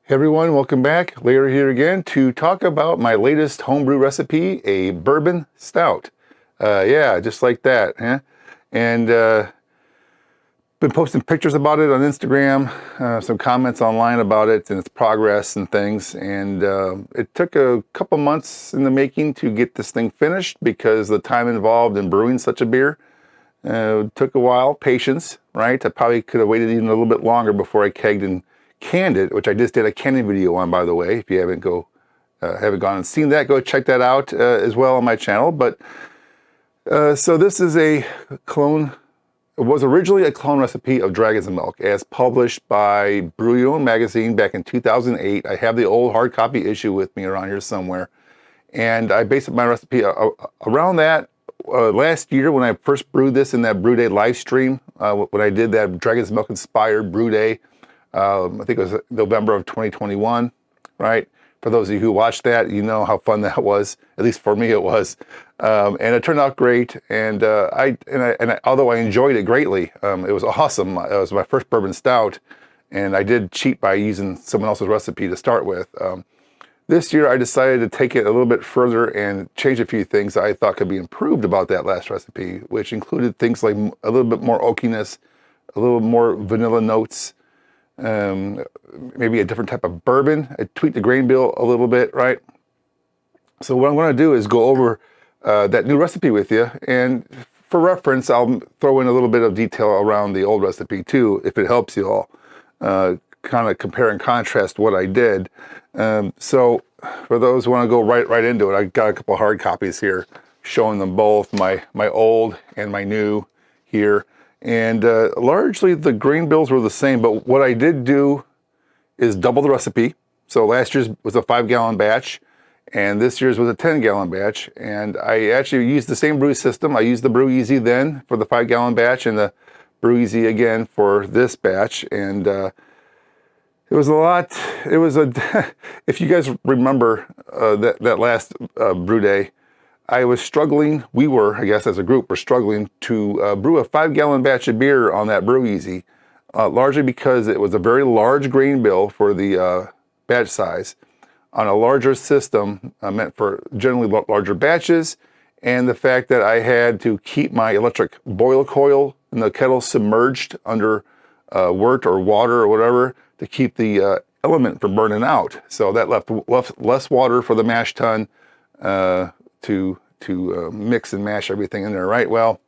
Hey everyone, welcome back. Larry here again to talk about my latest homebrew recipe, a bourbon stout. Yeah, just like that. Huh? And been posting pictures about it on Instagram, some comments online about it and its progress and things. And it took a couple months in the making to get this thing finished because the time involved in brewing such a beer took a while, patience, right? I probably could have waited even a little bit longer before I kegged and canned it, which I just did a canning video on, by the way. If you haven't gone and seen that, go check that out as well on my channel. But so this is a clone. It was originally a clone recipe of Dragon's Milk, as published by Brew Your Own magazine back in 2008. I have the old hard copy issue with me around here somewhere, and I based my recipe around that. Last year, when I first brewed this in that Brew Day live stream, when I did that Dragon's Milk inspired Brew Day. I think it was November of 2021, right? For those of you who watched that, you know how fun that was. At least for me, it was, and it turned out great. And although I enjoyed it greatly, it was awesome. It was my first bourbon stout, and I did cheat by using someone else's recipe to start with. This year, I decided to take it a little bit further and change a few things that I thought could be improved about that last recipe, which included things like a little bit more oakiness, a little more vanilla notes. Maybe a different type of bourbon. I tweaked the grain bill a little bit, right? So what I'm going to do is go over that new recipe with you, and for reference, I'll throw in a little bit of detail around the old recipe too, if it helps you all kind of compare and contrast what I did. So for those who want to go right into it, I got a couple of hard copies here showing them both, my old and my new here. And largely the grain bills were the same, but what I did do is double the recipe. So last year's was a 5-gallon batch, and this year's was a 10-gallon batch. And I actually used the same brew system. I used the BrewEasy then for the 5-gallon batch, and the BrewEasy again for this batch. And it was a lot. It was if you guys remember that last brew day, I was struggling, we were, I guess as a group, were struggling to brew a 5-gallon batch of beer on that BrewEasy, largely because it was a very large grain bill for the batch size on a larger system meant for generally larger batches, and the fact that I had to keep my electric boil coil in the kettle submerged under wort or water or whatever to keep the element from burning out. So that left less water for the mash tun to mix and mash everything in there, right? Well,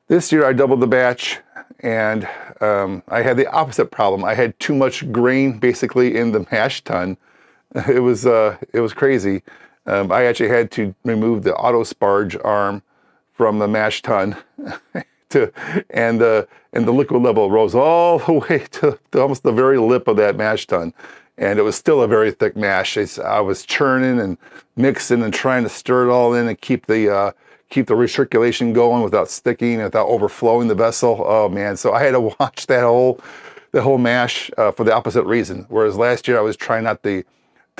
this year I doubled the batch, and I had the opposite problem. I had too much grain basically in the mash tun. It was crazy. I actually had to remove the auto sparge arm from the mash tun, and the liquid level rose all the way to almost the very lip of that mash tun. And it was still a very thick mash. I was churning and mixing and trying to stir it all in and keep the recirculation going without sticking and without overflowing the vessel. Oh man! So I had to watch the whole mash for the opposite reason. Whereas last year I was trying not to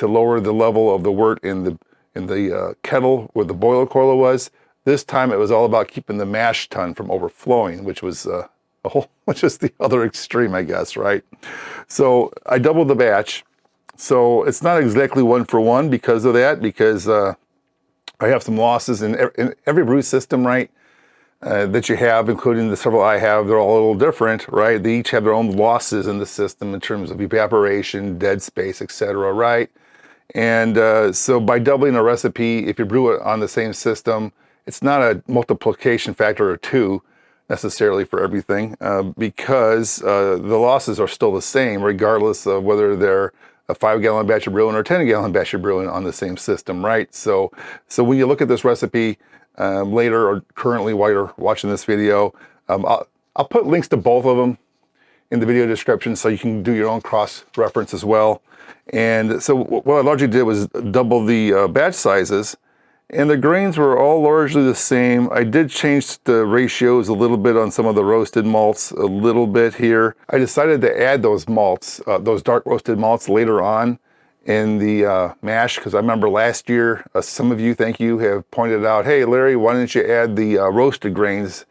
lower the level of the wort in the kettle where the boil coil was. This time it was all about keeping the mash tun from overflowing, which was the other extreme, I guess, right? So I doubled the batch. So it's not exactly 1-for-1 because of that, because I have some losses in every brew system, right, that you have, including the several I have. They're all a little different, right? They each have their own losses in the system in terms of evaporation, dead space, etc., right? And so by doubling a recipe, if you brew it on the same system, it's not a multiplication factor of 2 necessarily for everything, because the losses are still the same regardless of whether they're a 5-gallon batch of brewing or a 10-gallon batch of brewing on the same system, right? So when you look at this recipe later or currently while you're watching this video, I'll put links to both of them in the video description so you can do your own cross-reference as well. And so what I largely did was double the batch sizes, and the grains were all largely the same. I did change the ratios a little bit on some of the roasted malts, a little bit here. I decided to add those malts, those dark roasted malts later on in the mash, because I remember last year, some of you, thank you, have pointed out, hey Larry, why didn't you add the roasted grains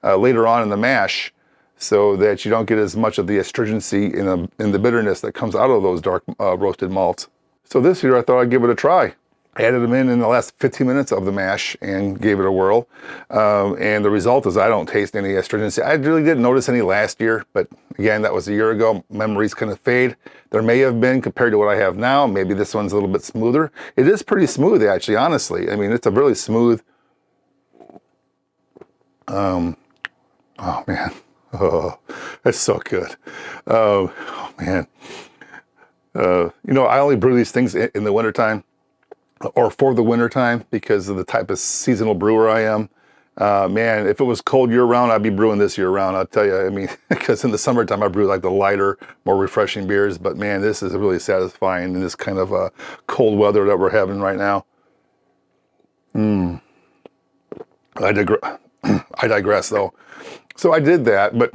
later on in the mash? so that you don't get as much of the astringency in the bitterness that comes out of those dark roasted malts. So this year I thought I'd give it a try. Added them in the last 15 minutes of the mash and gave it a whirl. And the result is I don't taste any astringency. I really didn't notice any last year, but again, that was a year ago. Memories kind of fade. There may have been compared to what I have now. Maybe this one's a little bit smoother. It is pretty smooth, actually, honestly. I mean, it's a really smooth. Oh, man. Oh, that's so good. Oh, man. You know, I only brew these things in the wintertime, or for the winter time, because of the type of seasonal brewer I am. Man, if it was cold year-round, I'd be brewing this year-round, I'll tell you. I mean, because in the summertime, I brew like the lighter, more refreshing beers. But man, this is really satisfying in this kind of cold weather that we're having right now. I digress, though. So I did that, but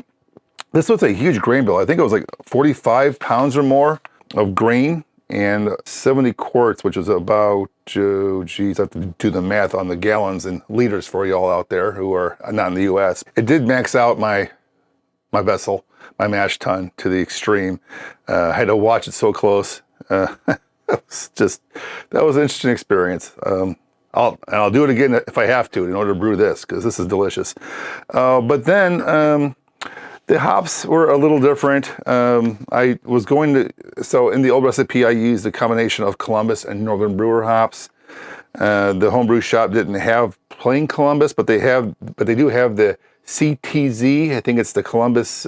this was a huge grain bill. I think it was like 45 pounds or more of grain, and 70 quarts, which is about, geez, I have to do the math on the gallons and liters for you all out there who are not in the US. It did max out my vessel, my mash tun, to the extreme. I had to watch it so close. That was an interesting experience. I'll do it again if I have to in order to brew this, because this is delicious. But then, the hops were a little different. I was going to, so in the old recipe, I used a combination of Columbus and Northern Brewer hops. The homebrew shop didn't have plain Columbus, but they do have the CTZ. I think it's the Columbus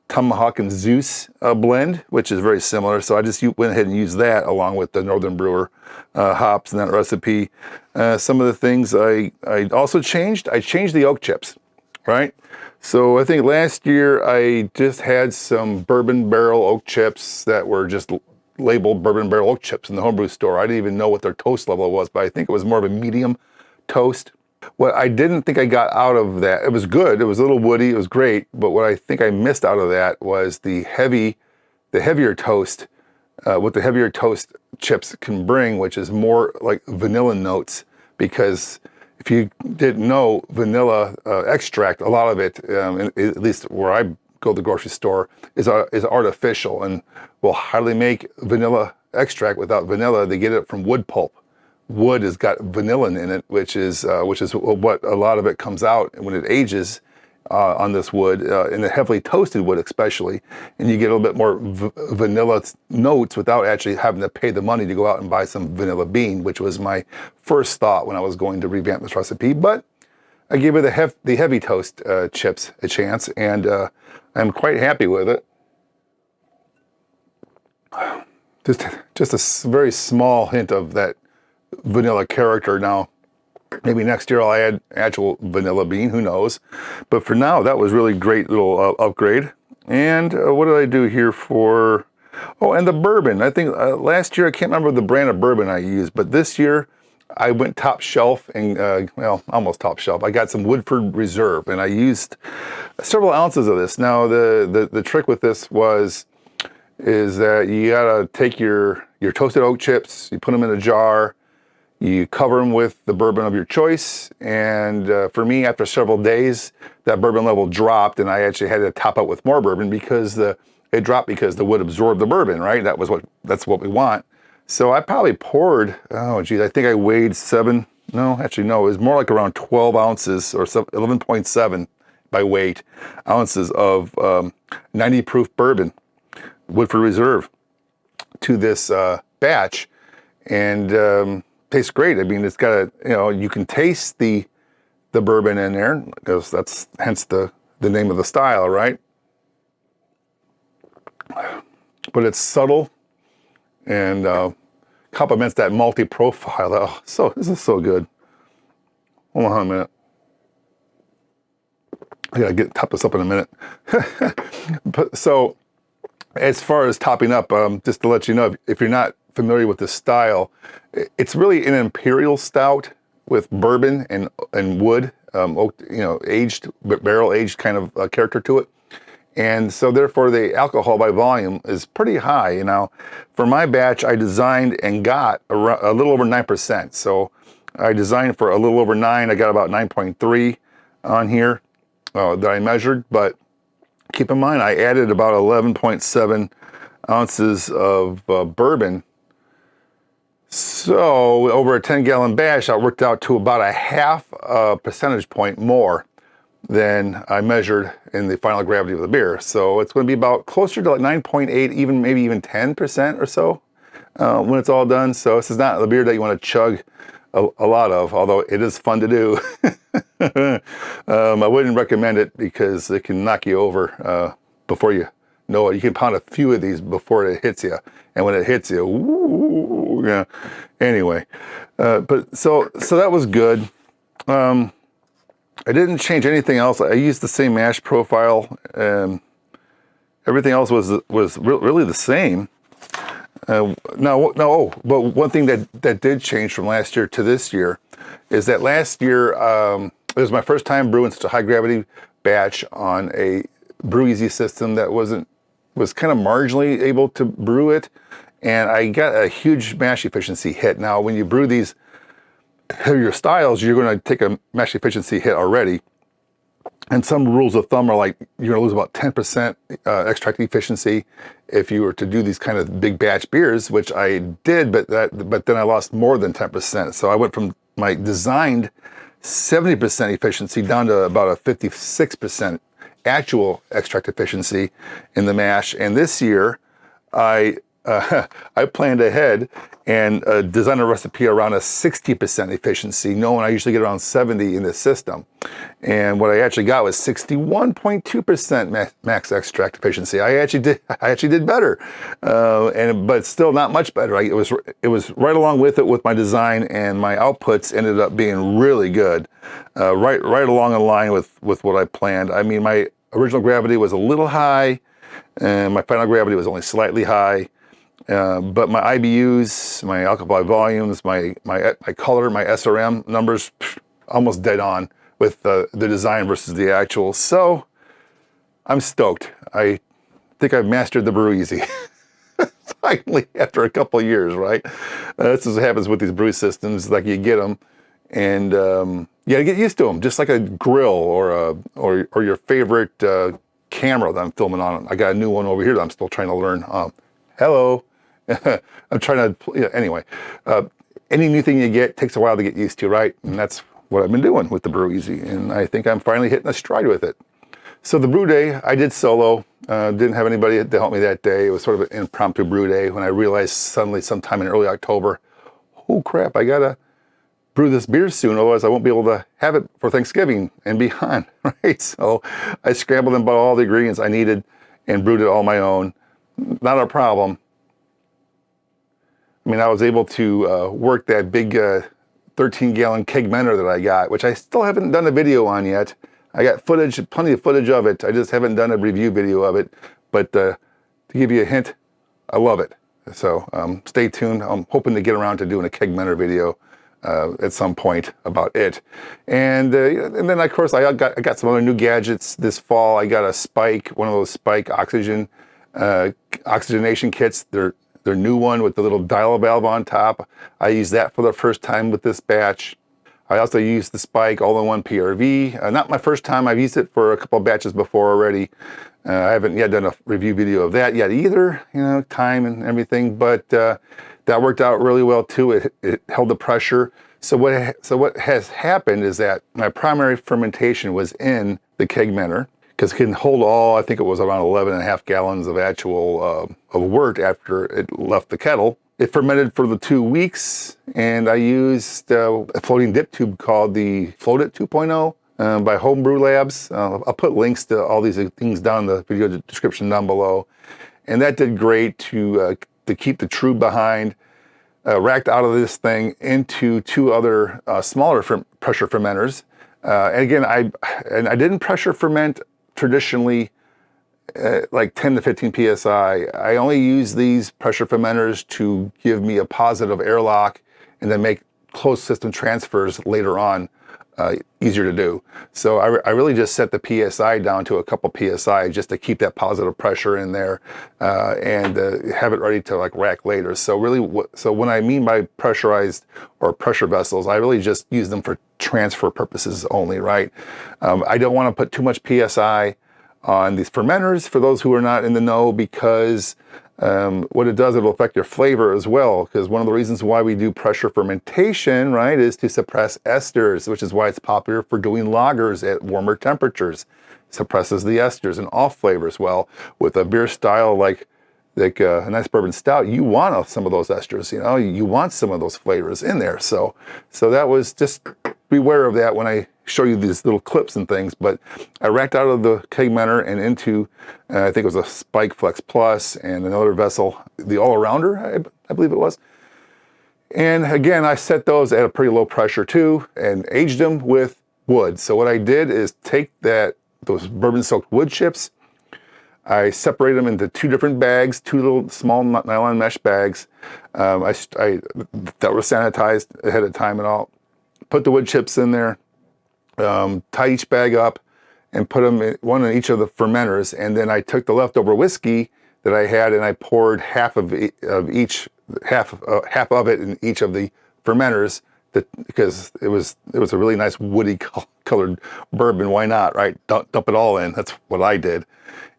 Tomahawk and Zeus blend, which is very similar. So I just went ahead and used that along with the Northern Brewer hops in that recipe. Some of the things I also changed, I changed the oak chips, right? So I think last year I just had some bourbon barrel oak chips that were just labeled bourbon barrel oak chips in the homebrew store. I didn't even know what their toast level was, but I think it was more of a medium toast. What I didn't think I got out of that, it was good, it was a little woody, it was great, but what I think I missed out of that was the heavier toast, what the heavier toast chips can bring, which is more like vanilla notes, because if you didn't know, vanilla extract, a lot of it, at least where I go to the grocery store, is artificial, and will hardly make vanilla extract without vanilla. They get it from wood pulp. Wood has got vanillin in it, which is what a lot of it comes out when it ages on this wood, in the heavily toasted wood especially, and you get a little bit more vanilla notes without actually having to pay the money to go out and buy some vanilla bean, which was my first thought when I was going to revamp this recipe. But I gave it the heavy toast chips a chance, and I'm quite happy with it. Just a very small hint of that vanilla character. Now, maybe next year I'll add actual vanilla bean, who knows. But for now, that was really great little upgrade. And what did I do here for, oh, and the bourbon. I think last year, I can't remember the brand of bourbon I used, but this year I went top shelf and, well, almost top shelf. I got some Woodford Reserve, and I used several ounces of this. Now, the trick with this is that you gotta take your toasted oak chips, you put them in a jar, you cover them with the bourbon of your choice, and for me, after several days, that bourbon level dropped, and I actually had to top out with more bourbon because it dropped because the wood absorbed the bourbon, right? That's what we want. So I probably poured, oh geez, I think I weighed it was more like around 12 ounces or 11.7 by weight ounces of 90 proof bourbon, Woodford Reserve, to this batch, and tastes great. I mean, it's got you can taste the bourbon in there, because that's hence the name of the style, right? But it's subtle and complements that malty profile. Oh, so this is so good. Hold on a minute. I gotta top this up in a minute. So, as far as topping up, just to let you know, if you're not familiar with this style, it's really an imperial stout with bourbon and wood, aged, barrel aged kind of character to it. And so therefore the alcohol by volume is pretty high. Now, for my batch, I designed and got a little over 9%. So I designed for a little over 9. I got about 9.3 on here that I measured, but Keep in mind, I added about 11.7 ounces of bourbon. So over a 10-gallon batch, I worked out to about a half a percentage point more than I measured in the final gravity of the beer. So it's going to be about closer to like 9.8, even maybe even 10% or so when it's all done. So this is not the beer that you want to chug a lot of, although it is fun to do. I wouldn't recommend it because it can knock you over before you know it. You can pound a few of these before it hits you, and when it hits you, woo, yeah. Anyway, but so that was good. I didn't change anything else. I used the same mash profile. Everything else was really the same. But one thing that did change from last year to this year is that last year it was my first time brewing such a high gravity batch on a BrewEasy system that was kind of marginally able to brew it, and I got a huge mash efficiency hit. Now, when you brew these heavier styles, you're going to take a mash efficiency hit already. And some rules of thumb are like you're going to lose about 10% extract efficiency if you were to do these kind of big batch beers, which I did, but then I lost more than 10%. So I went from my designed 70% efficiency down to about a 56% actual extract efficiency in the mash. And this year, I planned ahead and designed a recipe around a 60% efficiency, knowing I usually get around 70 in this system. And what I actually got was 61.2% max extract efficiency. I actually did better, but still not much better. It was right along with it with my design, and my outputs ended up being really good, right along in line with what I planned. I mean, my original gravity was a little high, and my final gravity was only slightly high. But my IBUs, my alcohol by volumes, my color, my SRM numbers, almost dead on with the design versus the actual. So I'm stoked. I think I've mastered the BrewEasy. Finally, after a couple of years, right? This is what happens with these brew systems. Like, you get them, and you get used to them, just like a grill or your favorite camera that I'm filming on. I got a new one over here that I'm still trying to learn. Hello. I'm trying to, anyway, any new thing you get takes a while to get used to, right? And that's what I've been doing with the BrewEasy, and I think I'm finally hitting a stride with it. So the brew day, I did solo. Didn't have anybody to help me that day. It was sort of an impromptu brew day when I realized suddenly sometime in early October, oh crap, I gotta brew this beer soon, otherwise I won't be able to have it for Thanksgiving and beyond, right? So I scrambled and bought all the ingredients I needed and brewed it all my own. Not a problem. I mean, I was able to work that big 13-gallon Kegmenter that I got, which I still haven't done a video on yet. I got footage, plenty of footage of it. I just haven't done a review video of it. But to give you a hint, I love it. So stay tuned. I'm hoping to get around to doing a Kegmenter video at some point about it. And then, of course, I got some other new gadgets this fall. I got a spike, one of those spike oxygenation kits. Their new one with the little dial valve on top. I used that for the first time with this batch. I also used the Spike all-in-one PRV. Not my first time. I've used it for a couple of batches before already. I haven't yet done a review video of that yet either, time and everything, but that worked out really well too. It held the pressure. So what has happened is that my primary fermentation was in the Kegmenter, because it can hold all, I think it was around 11.5 gallons of actual of wort after it left the kettle. It fermented for the 2 weeks, and I used a floating dip tube called the Float It 2.0 by Homebrew Labs. I'll put links to all these things down in the video description down below. And that did great to keep the trube behind. Racked out of this thing into 2 other smaller pressure fermenters. And again, I didn't pressure ferment traditionally like 10 to 15 psi. I only use these pressure fermenters to give me a positive airlock and then make closed system transfers later on easier to do. So I really just set the PSI down to a couple PSI just to keep that positive pressure in there and have it ready to like rack later. So really, so when I mean by pressurized or pressure vessels, I really just use them for transfer purposes only, right? I don't want to put too much PSI on these fermenters for those who are not in the know, because what it does, it'll affect your flavor as well. Because one of the reasons why we do pressure fermentation, right, is to suppress esters, which is why it's popular for doing lagers at warmer temperatures. Suppresses the esters and off flavors. Well, with a beer style like a nice bourbon stout, you want some of those esters, you know, you want some of those flavors in there. So that was, just beware of that when I show you these little clips and things. But I racked out of the Kegmenter and into, I think it was a Spike Flex Plus and another vessel, the All-Arounder, I believe it was. And again, I set those at a pretty low pressure too, and aged them with wood. So what I did is take those bourbon-soaked wood chips, I separated them into 2 different bags, 2 little small nylon mesh bags. That were sanitized ahead of time and all. Put the wood chips in there, tie each bag up, and put them in, one in each of the fermenters. And then I took the leftover whiskey that I had, and I poured half of it in each of the fermenters. Because it was a really nice woody colored bourbon. Why not, right? Dump it all in. That's what I did,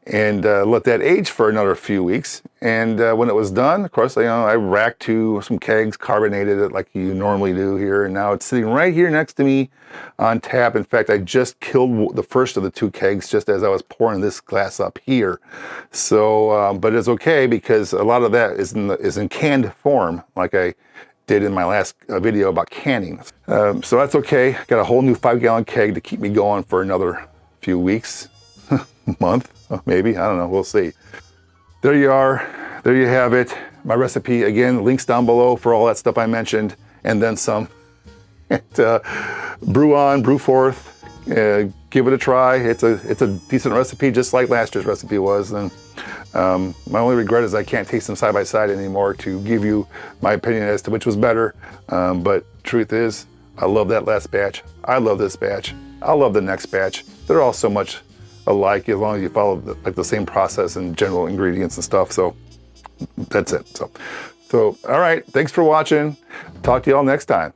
and let that age for another few weeks. And when it was done, of course, I racked to some kegs, carbonated it like you normally do here, and now it's sitting right here next to me on tap. In fact, I just killed the first of the 2 kegs just as I was pouring this glass up here. So, but it's okay, because a lot of that is in canned form, like I did in my last video about canning. So that's okay. Got a whole new 5-gallon keg to keep me going for another few weeks, month, maybe, I don't know, we'll see. There you are, there you have it. My recipe, again, links down below for all that stuff I mentioned, and then some. Brew on, brew forth, give it a try. It's a decent recipe, just like last year's recipe was. And my only regret is I can't taste them side by side anymore to give you my opinion as to which was better. But truth is, I love that last batch. I love this batch. I love the next batch. They're all so much alike as long as you follow the same process and general ingredients and stuff. So that's it. So all right. Thanks for watching. Talk to y'all next time.